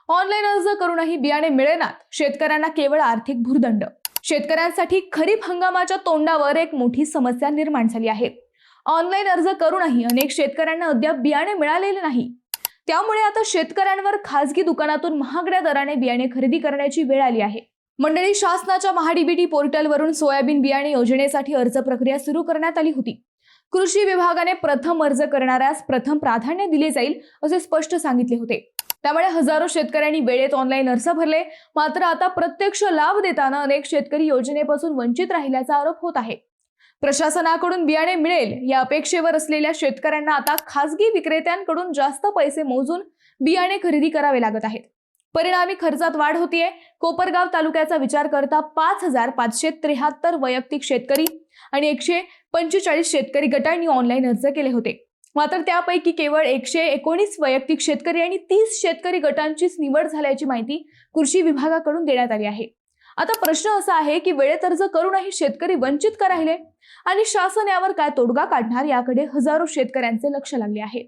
Online अर्ज करूनही बियाणे मिळेनात, शेतकऱ्यांना केवळ आर्थिक भुर्दंड। शेतकऱ्यांसाठी खरीप हंगामाच्या तोंडावर एक मोठी समस्या निर्माण झाली आहे। ऑनलाईन अर्ज करूनही अनेक शेतकऱ्यांना अद्याप बियाणे मिळालेले नाही। त्यामुळे आता शेतकऱ्यांवर खासगी दुकानातून महागड्या दराने बियाणे खरेदी करण्याची वेळ आली आहे। मंडळी, शासनाच्या महाडीबीटी पोर्टलवरून सोयाबीन बियाणे योजनेसाठी अर्ज प्रक्रिया सुरू करण्यात आली होती। कृषी विभागाने प्रथम अर्ज करणाऱ्यास प्रथम प्राधान्य दिले जाईल असे स्पष्ट सांगितले होते। त्यामुळे हजारो शेतकऱ्यांनी वेळेत ऑनलाईन अर्ज भरले, मात्र आता प्रत्यक्ष लाभ देताना अनेक शेतकरी योजनेपासून वंचित राहिल्याचा आरोप होत आहे। प्रशासनाकडून बियाणे मिळेल या अपेक्षेवर असलेल्या शेतकऱ्यांना आता खासगी विक्रेत्यांकडून जास्त पैसे मोजून बियाणे खरेदी करावे लागत आहेत। परिणामी खर्चात वाढ होतीये। कोपरगाव तालुक्याचा विचार करता 5,573 वैयक्तिक शेतकरी आणि 145 शेतकरी गटांनी ऑनलाईन अर्ज केले होते। मात्र त्यापैकी केवळ 119 वैयक्तिक शेतकरी आणि 30 शेतकरी गटांचीच निवड झाल्याची माहिती कृषी विभागाकडून देण्यात आली आहे। आता प्रश्न असा आहे की वेळेत अर्ज करूनही शेतकरी वंचित का राहिले आणि शासन यावर काय तोडगा काढणार याकडे हजारो शेतकऱ्यांचे लक्ष लागले आहे।